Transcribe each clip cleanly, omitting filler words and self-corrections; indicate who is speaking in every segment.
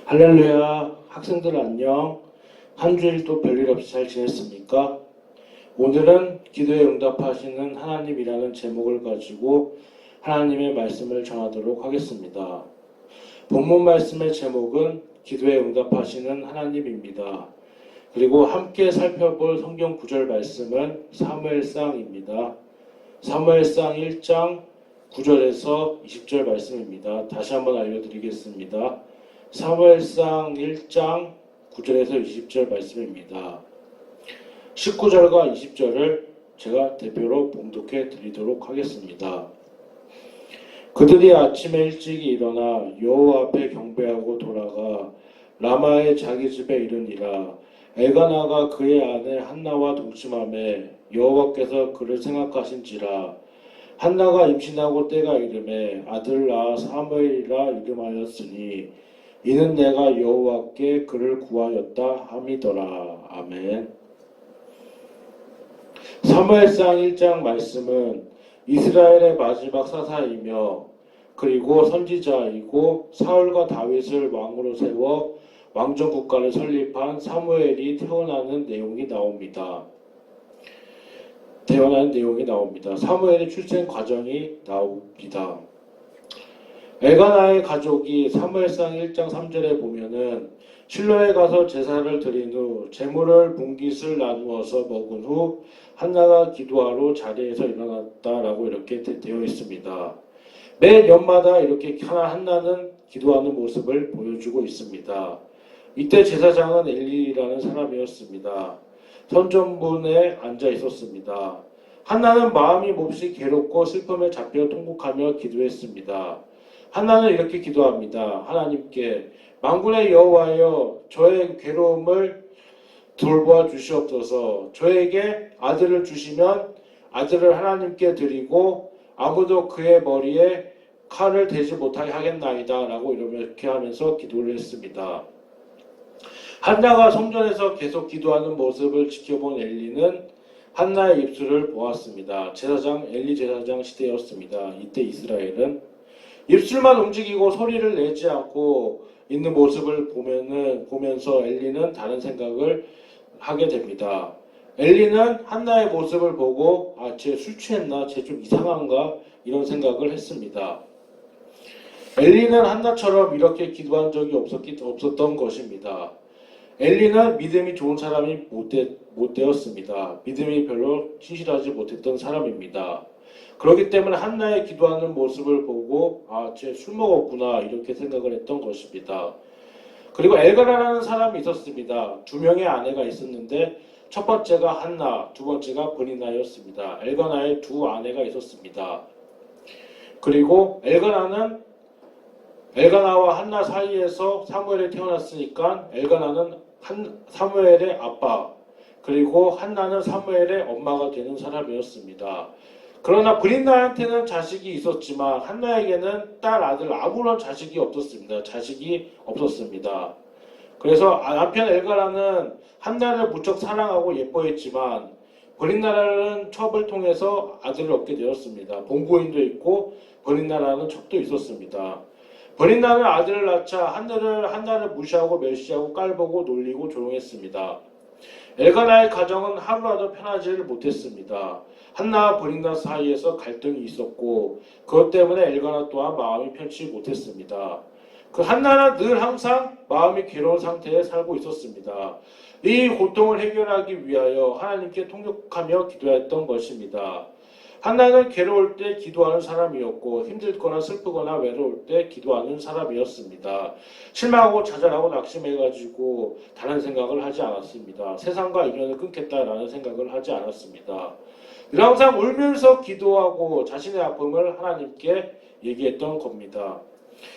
Speaker 1: 할렐루야, 학생들 안녕. 한 주일 또 별일 없이 잘 지냈습니까? 오늘은 기도에 응답하시는 하나님이라는 제목을 가지고 하나님의 말씀을 전하도록 하겠습니다. 본문 말씀의 제목은 기도에 응답하시는 하나님입니다. 그리고 함께 살펴볼 성경 구절 말씀은 사무엘상입니다. 사무엘상 1장 9절에서 20절 말씀입니다. 다시 한번 알려드리겠습니다. 사무엘상 1장 9절에서 20절 말씀입니다. 19절과 20절을 제가 대표로 봉독해 드리도록 하겠습니다. 그들이 아침에 일찍이 일어나 여호와 앞에 경배하고 돌아가 라마의 자기 집에 이르니라. 엘가나가 그의 아내 한나와 동침하매 여호와께서 그를 생각하신지라. 한나가 임신하고 때가 이르매 아들 낳아 사무엘이라 이름하였으니 이는 내가 여호와께 그를 구하였다 함이더라. 아멘. 사무엘상 1장 말씀은 이스라엘의 마지막 사사이며 그리고 선지자이고 사울과 다윗을 왕으로 세워 왕정 국가를 설립한 사무엘이 태어나는 내용이 나옵니다. 사무엘의 출생 과정이 나옵니다. 엘가나의 가족이 사무엘상 1장 3절에 보면은 실로에 가서 제사를 드린 후 제물을 분깃을 나누어서 먹은 후 한나가 기도하러 자리에서 일어났다라고 이렇게 되어 있습니다. 매 년마다 이렇게 한나는 기도하는 모습을 보여주고 있습니다. 이때 제사장은 엘리라는 사람이었습니다. 선전문에 앉아 있었습니다. 한나는 마음이 몹시 괴롭고 슬픔에 잡혀 통곡하며 기도했습니다. 한나는 이렇게 기도합니다. 하나님께 만군의 여호와여 저의 괴로움을 돌보아 주시옵소서. 저에게 아들을 주시면 아들을 하나님께 드리고 아무도 그의 머리에 칼을 대지 못하게 하겠나이다 라고 이렇게 하면서 기도를 했습니다. 한나가 성전에서 계속 기도하는 모습을 지켜본 엘리는 한나의 입술을 보았습니다. 엘리 제사장 시대였습니다. 이때 이스라엘은 입술만 움직이고 소리를 내지 않고 있는 모습을 보면서 엘리는 다른 생각을 하게 됩니다. 엘리는 한나의 모습을 보고 쟤 술 취했나? 쟤 좀 이상한가? 이런 생각을 했습니다. 엘리는 한나처럼 이렇게 기도한 적이 없었던 것입니다. 엘리는 믿음이 좋은 사람이 못 되었습니다. 믿음이 별로 신실하지 못했던 사람입니다. 그렇기 때문에 한나의 기도하는 모습을 보고 쟤 술 먹었구나 이렇게 생각을 했던 것입니다. 그리고 엘가나라는 사람이 있었습니다. 두 명의 아내가 있었는데 첫 번째가 한나, 두 번째가 브니나였습니다. 엘가나의 두 아내가 있었습니다. 그리고 엘가나와 한나 사이에서 사무엘이 태어났으니까 엘가나는 사무엘의 아빠, 그리고 한나는 사무엘의 엄마가 되는 사람이었습니다. 그러나 브린나한테는 자식이 있었지만 한나에게는 딸, 아들 아무런 자식이 없었습니다. 그래서 남편 엘가나는 한나를 무척 사랑하고 예뻐했지만 브린나라는 첩을 통해서 아들을 얻게 되었습니다. 본고인도 있고 브린나라는 첩도 있었습니다. 브린나는 아들을 낳자 한나를 무시하고 멸시하고 깔보고 놀리고 조롱했습니다. 엘가나의 가정은 하루라도 편하지를 못했습니다. 한나와 브린나 사이에서 갈등이 있었고 그것 때문에 엘가나 또한 마음이 편치 못했습니다. 한나는 늘 항상 마음이 괴로운 상태에 살고 있었습니다. 이 고통을 해결하기 위하여 하나님께 통곡하며 기도했던 것입니다. 한나는 괴로울 때 기도하는 사람이었고 힘들거나 슬프거나 외로울 때 기도하는 사람이었습니다. 실망하고 좌절하고 낙심해가지고 다른 생각을 하지 않았습니다. 세상과 인연을 끊겠다라는 생각을 하지 않았습니다. 늘 항상 울면서 기도하고 자신의 아픔을 하나님께 얘기했던 겁니다.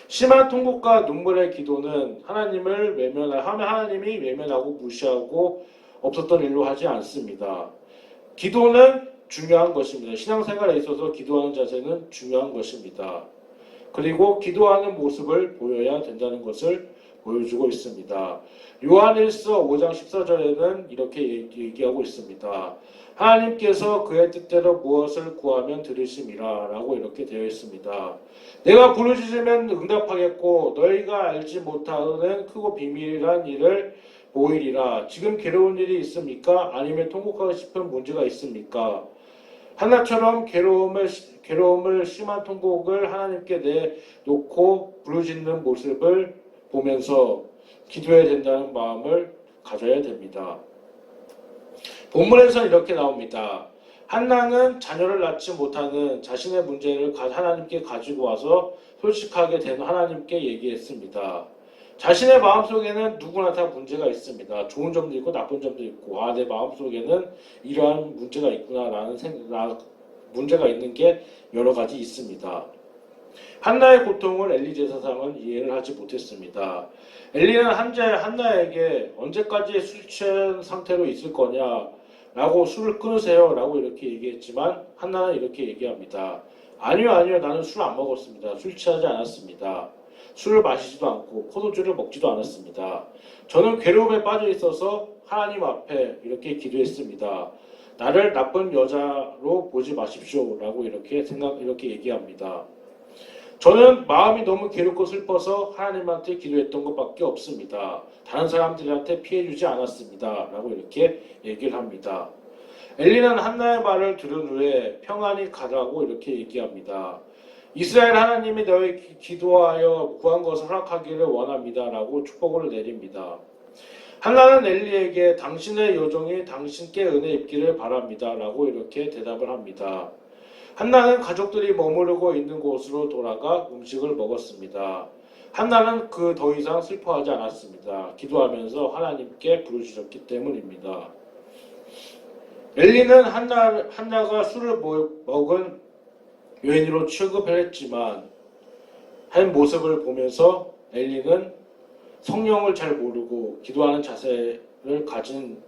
Speaker 1: 심한 통곡과 눈물의 기도는 하나님이 외면하고 무시하고 없었던 일로 하지 않습니다. 기도는 중요한 것입니다. 신앙생활에 있어서 기도하는 자세는 중요한 것입니다. 그리고 기도하는 모습을 보여야 된다는 것을 보여주고 있습니다. 요한일서 5장 14절에는 이렇게 얘기하고 있습니다. 하나님께서 그의 뜻대로 무엇을 구하면 들으심이라 라고 이렇게 되어 있습니다. 내가 부르짖으면 응답하겠고 너희가 알지 못하는 크고 비밀이란 일을 보이리라. 지금 괴로운 일이 있습니까? 아니면 통곡하고 싶은 문제가 있습니까? 한나처럼 괴로움을 심한 통곡을 하나님께 내놓고 부르짖는 모습을 보면서 기도해야 된다는 마음을 가져야 됩니다. 본문에서는 이렇게 나옵니다. 한나는 자녀를 낳지 못하는 자신의 문제를 하나님께 가지고 와서 솔직하게 된 하나님께 얘기했습니다. 자신의 마음속에는 누구나 다 문제가 있습니다. 좋은 점도 있고 나쁜 점도 있고 내 마음속에는 이러한 문제가 있구나라는 문제가 있는 게 여러 가지 있습니다. 한나의 고통을 엘리 제사장은 이해를 하지 못했습니다. 엘리는 한나에게 언제까지 술 취한 상태로 있을 거냐 라고 술을 끊으세요 라고 이렇게 얘기했지만 한나는 이렇게 얘기합니다. 아니요 나는 술 안 먹었습니다. 술 취하지 않았습니다. 술을 마시지도 않고 포도주를 먹지도 않았습니다. 저는 괴로움에 빠져 있어서 하나님 앞에 이렇게 기도했습니다. 나를 나쁜 여자로 보지 마십시오 라고 이렇게 얘기합니다. 저는 마음이 너무 괴롭고 슬퍼서 하나님한테 기도했던 것밖에 없습니다. 다른 사람들한테 피해주지 않았습니다. 라고 이렇게 얘기를 합니다. 엘리는 한나의 말을 들은 후에 평안히 가라고 이렇게 얘기합니다. 이스라엘 하나님이 너희 기도하여 구한 것을 허락하기를 원합니다. 라고 축복을 내립니다. 한나는 엘리에게 당신의 여종이 당신께 은혜 입기를 바랍니다. 라고 이렇게 대답을 합니다. 한나는 가족들이 머무르고 있는 곳으로 돌아가 음식을 먹었습니다. 한나는 더 이상 슬퍼하지 않았습니다. 기도하면서 하나님께 부르짖었기 때문입니다. 엘리는 한나가 술을 먹은 요인으로 취급을 했지만 한 모습을 보면서 엘리는 성령을 잘 모르고 기도하는 자세를 가진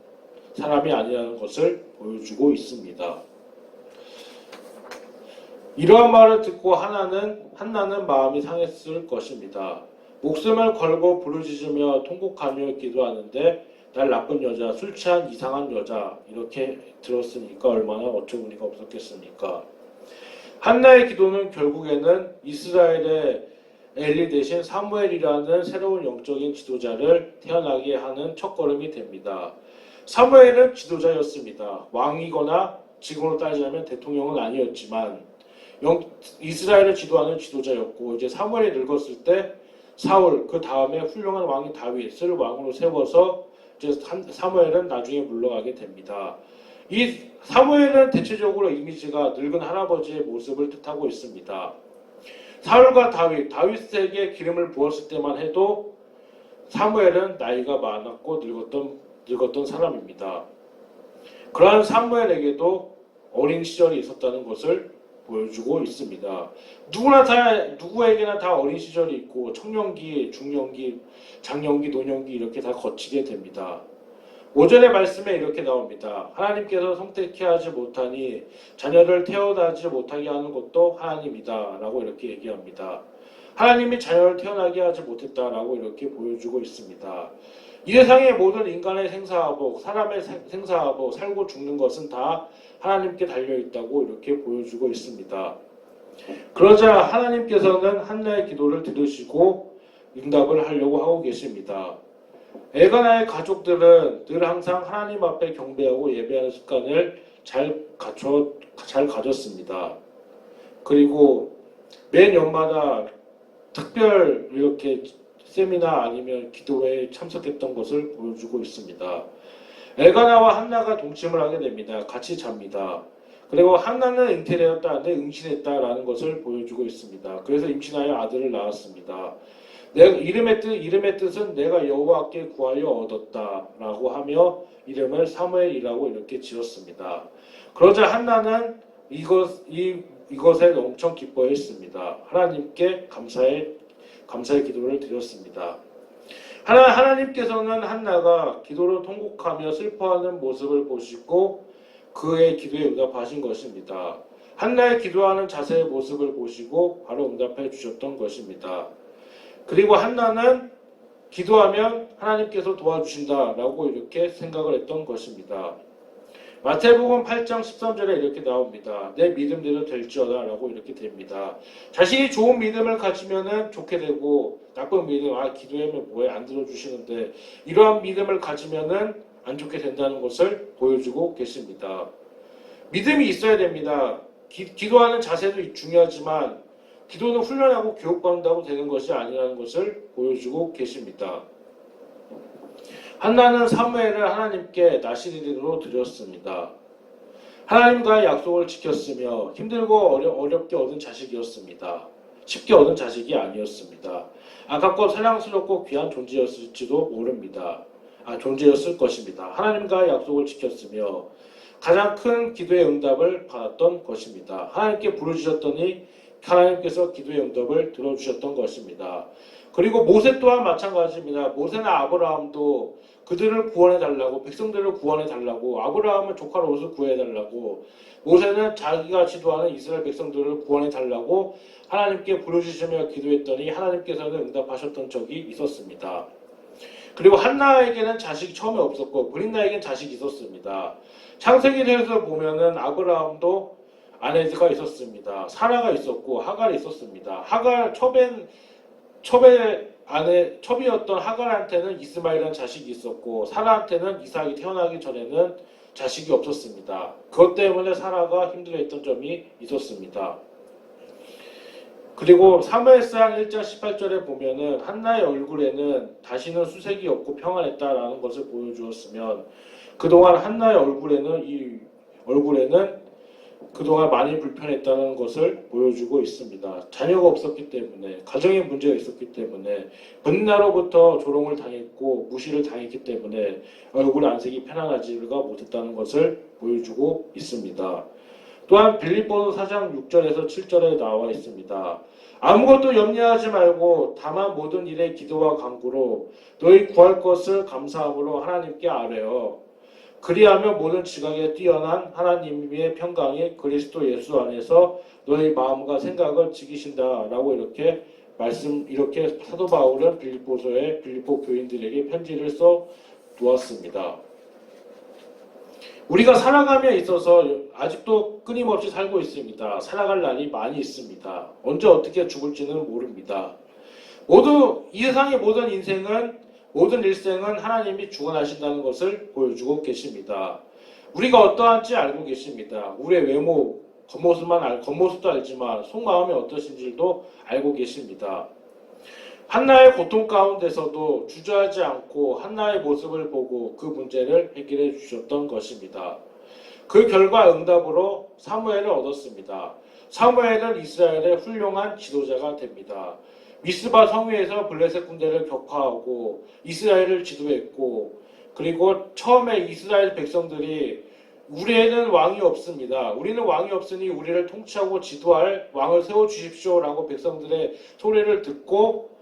Speaker 1: 사람이 아니라는 것을 보여주고 있습니다. 이러한 말을 듣고 한나는 마음이 상했을 것입니다. 목숨을 걸고 부르짖으며 통곡하며 기도하는데 날 나쁜 여자, 술 취한 이상한 여자 이렇게 들었으니까 얼마나 어처구니가 없었겠습니까? 한나의 기도는 결국에는 이스라엘의 엘리 대신 사무엘이라는 새로운 영적인 지도자를 태어나게 하는 첫걸음이 됩니다. 사무엘은 지도자였습니다. 왕이거나 지금으로 따지자면 대통령은 아니었지만 이스라엘을 지도하는 지도자였고 이제 사무엘이 늙었을 때 사울 그 다음에 훌륭한 왕인 다윗을 왕으로 세워서 이제 사무엘은 나중에 물러가게 됩니다. 이 사무엘은 대체적으로 이미지가 늙은 할아버지의 모습을 뜻하고 있습니다. 사울과 다윗에게 기름을 부었을 때만 해도 사무엘은 나이가 많았고 늙었던 사람입니다. 그러한 사무엘에게도 어린 시절이 있었다는 것을 보여주고 있습니다. 누구에게나 다 어린 시절이 있고 청년기, 중년기, 장년기, 노년기 이렇게 다 거치게 됩니다. 5절의 말씀에 이렇게 나옵니다. 하나님께서 성택케 하지 못하니 자녀를 태어나지 못하게 하는 것도 하나님이다 라고 이렇게 얘기합니다. 하나님이 자녀를 태어나게 하지 못했다라고 이렇게 보여주고 있습니다. 이 세상의 모든 인간의 생사하복, 사람의 생사하복, 살고 죽는 것은 다 하나님께 달려있다고 이렇게 보여주고 있습니다. 그러자 하나님께서는 한나의 기도를 들으시고 응답을 하려고 하고 계십니다. 엘가나의 가족들은 늘 항상 하나님 앞에 경배하고 예배하는 습관을 잘 가졌습니다. 그리고 매 년마다 특별 이렇게 세미나 아니면 기도회에 참석했던 것을 보여주고 있습니다. 엘가나와 한나가 동침을 하게 됩니다. 같이 잡니다. 그리고 한나는 잉태되었다는데 응신했다라는 것을 보여주고 있습니다. 그래서 임신하여 아들을 낳았습니다. 이름의 뜻은 내가 여호와께 구하여 얻었다라고 하며 이름을 사무엘이라고 이렇게 지었습니다. 그러자 한나는 이것에 엄청 기뻐했습니다. 하나님께 감사의 기도를 드렸습니다. 하나님께서는 한나가 기도로 통곡하며 슬퍼하는 모습을 보시고 그의 기도에 응답하신 것입니다. 한나의 기도하는 자세의 모습을 보시고 바로 응답해 주셨던 것입니다. 그리고 한나는 기도하면 하나님께서 도와주신다라고 이렇게 생각을 했던 것입니다. 마태복음 8장 13절에 이렇게 나옵니다. 내 믿음대로 될지어다 라고 이렇게 됩니다. 자신이 좋은 믿음을 가지면 좋게 되고 나쁜 믿음, 기도하면 뭐해 안 들어주시는데 이러한 믿음을 가지면 안 좋게 된다는 것을 보여주고 계십니다. 믿음이 있어야 됩니다. 기도하는 자세도 중요하지만 기도는 훈련하고 교육받는다고 되는 것이 아니라는 것을 보여주고 계십니다. 한나는 사무엘을 하나님께 나시린으로 드렸습니다. 하나님과의 약속을 지켰으며 힘들고 어렵게 얻은 자식이었습니다. 쉽게 얻은 자식이 아니었습니다. 아깝고 사랑스럽고 귀한 존재였을지도 모릅니다. 존재였을 것입니다. 하나님과의 약속을 지켰으며 가장 큰 기도의 응답을 받았던 것입니다. 하나님께 부르짖었더니 하나님께서 기도의 응답을 들어주셨던 것입니다. 그리고 모세 또한 마찬가지입니다. 모세나 아브라함도 그들을 구원해달라고, 백성들을 구원해달라고, 아브라함은 조카로 옷을 구해달라고, 모세는 자기가 지도하는 이스라엘 백성들을 구원해달라고 하나님께 부르짖으며 기도했더니 하나님께서는 응답하셨던 적이 있었습니다. 그리고 한나에게는 자식이 처음에 없었고 브린나에게는 자식이 있었습니다. 창세기에서 보면은 아브라함도 아내가 있었습니다. 사라가 있었고 하갈이 있었습니다. 하갈 첩이었던 하갈한테는 이스마엘이라는 자식이 있었고 사라한테는 이삭이 태어나기 전에는 자식이 없었습니다. 그것 때문에 사라가 힘들어했던 점이 있었습니다. 그리고 사무엘상 1장 18절에 보면은 한나의 얼굴에는 다시는 수색이 없고 평안했다라는 것을 보여주었으면 그동안 한나의 얼굴에는 그동안 많이 불편했다는 것을 보여주고 있습니다. 자녀가 없었기 때문에, 가정에 문제가 있었기 때문에, 본인나로부터 조롱을 당했고 무시를 당했기 때문에 얼굴 안색이 편안하지가 못했다는 것을 보여주고 있습니다. 또한 빌립보서 4장 6절에서 7절에 나와 있습니다. 아무것도 염려하지 말고 다만 모든 일에 기도와 간구로 너희 구할 것을 감사함으로 하나님께 아뢰어 그리하며 모든 지각에 뛰어난 하나님의 평강이 그리스도 예수 안에서 너희 마음과 생각을 지키신다라고 이렇게 사도 바울은 빌립보서에 빌립보 교인들에게 편지를 써 두었습니다. 우리가 살아감에 있어서 아직도 끊임없이 살고 있습니다. 살아갈 날이 많이 있습니다. 언제 어떻게 죽을지는 모릅니다. 이 세상의 모든 일생은 하나님이 주관하신다는 것을 보여주고 계십니다. 우리가 어떠한지 알고 계십니다. 우리의 외모, 겉모습도 알지만 속마음이 어떠신지도 알고 계십니다. 한나의 고통 가운데서도 주저하지 않고 한나의 모습을 보고 그 문제를 해결해 주셨던 것입니다. 그 결과 응답으로 사무엘을 얻었습니다. 사무엘은 이스라엘의 훌륭한 지도자가 됩니다. 미스바 성회에서 블레셋 군대를 격파하고 이스라엘을 지도했고 그리고 처음에 이스라엘 백성들이 우리에는 왕이 없습니다. 우리는 왕이 없으니 우리를 통치하고 지도할 왕을 세워주십시오라고 백성들의 소리를 듣고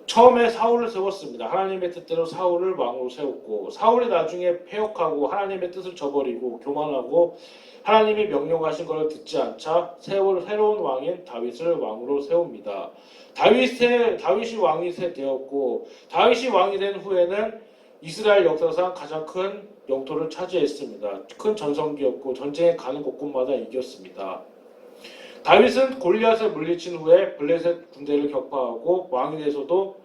Speaker 1: 처음에 사울을 세웠습니다. 하나님의 뜻대로 사울을 왕으로 세웠고 사울이 나중에 패역하고 하나님의 뜻을 저버리고 교만하고 하나님이 명령하신 것을 듣지 않자 새로운 왕인 다윗을 왕으로 세웁니다. 다윗이 왕이 되었고 다윗이 왕이 된 후에는 이스라엘 역사상 가장 큰 영토를 차지했습니다. 큰 전성기였고 전쟁에 가는 곳곳마다 이겼습니다. 다윗은 골리앗을 물리친 후에 블레셋 군대를 격파하고 왕이 돼서도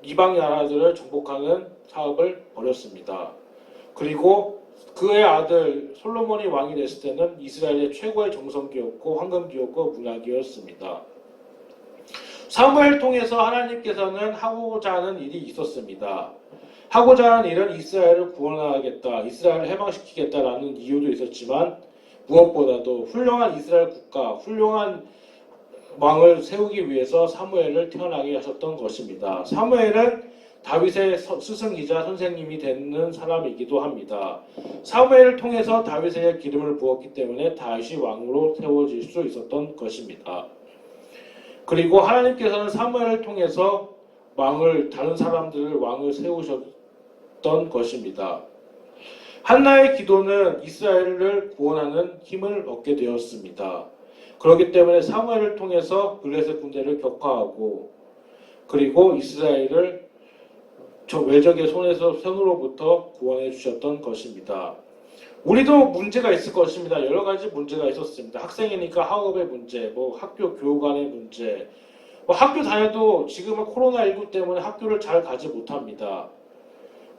Speaker 1: 이방 나라들을 정복하는 사업을 벌였습니다. 그리고 그의 아들 솔로몬이 왕이 됐을 때는 이스라엘의 최고의 정성기였고 황금기였고 문화기였습니다. 사무엘 통해서 하나님께서는 하고자 하는 일이 있었습니다. 하고자 하는 일은 이스라엘을 구원하겠다, 이스라엘을 해방시키겠다라는 이유도 있었지만 무엇보다도 훌륭한 이스라엘 국가, 훌륭한 왕을 세우기 위해서 사무엘을 태어나게 하셨던 것입니다. 사무엘은 다윗의 스승이자 선생님이 되는 사람이기도 합니다. 사무엘을 통해서 다윗에게 기름을 부었기 때문에 다윗이 왕으로 세워질 수 있었던 것입니다. 그리고 하나님께서는 사무엘을 통해서 다른 사람들을 왕을 세우셨던 것입니다. 한나의 기도는 이스라엘을 구원하는 힘을 얻게 되었습니다. 그렇기 때문에 사무엘을 통해서 블레셋 군대를 격파하고 그리고 이스라엘을 외적의 손으로부터 구원해 주셨던 것입니다. 우리도 문제가 있을 것입니다. 여러 가지 문제가 있었습니다. 학생이니까 학업의 문제, 뭐 학교 교육안의 문제, 뭐 학교 다녀도 지금은 코로나19 때문에 학교를 잘 가지 못합니다.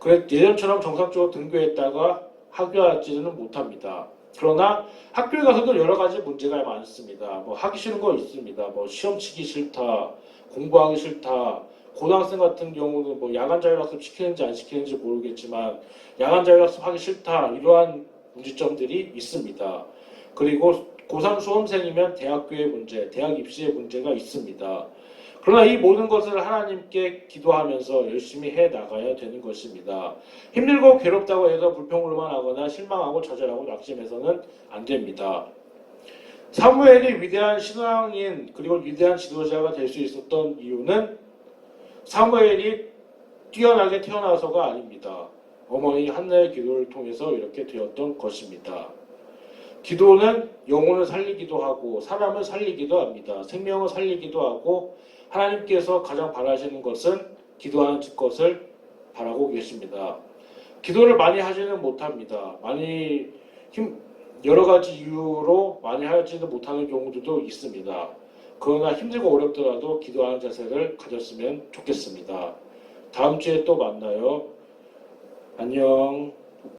Speaker 1: 그래 예전처럼 정상적으로 등교했다가 학교하지는 못합니다. 그러나 학교에 가서도 여러 가지 문제가 많습니다. 뭐 하기 싫은 거 있습니다. 뭐 시험 치기 싫다, 공부하기 싫다. 고등학생 같은 경우는 뭐 야간 자율학습 시키는지 안 시키는지 모르겠지만 야간 자율학습 하기 싫다 이러한 문제점들이 있습니다. 그리고 고3 수험생이면 대학교의 문제, 대학 입시의 문제가 있습니다. 그러나 이 모든 것을 하나님께 기도하면서 열심히 해 나가야 되는 것입니다. 힘들고 괴롭다고 해서 불평불만 하거나 실망하고 좌절하고 낙심해서는 안 됩니다. 사무엘이 위대한 신앙인 그리고 위대한 지도자가 될 수 있었던 이유는 사무엘이 뛰어나게 태어나서가 아닙니다. 어머니 한나의 기도를 통해서 이렇게 되었던 것입니다. 기도는 영혼을 살리기도 하고 사람을 살리기도 합니다. 생명을 살리기도 하고 하나님께서 가장 바라시는 것은 기도하는 것을 바라고 계십니다. 기도를 많이 하지는 못합니다. 여러 가지 이유로 많이 하지는 못하는 경우들도 있습니다. 그러나 힘들고 어렵더라도 기도하는 자세를 가졌으면 좋겠습니다. 다음 주에 또 만나요. 안녕.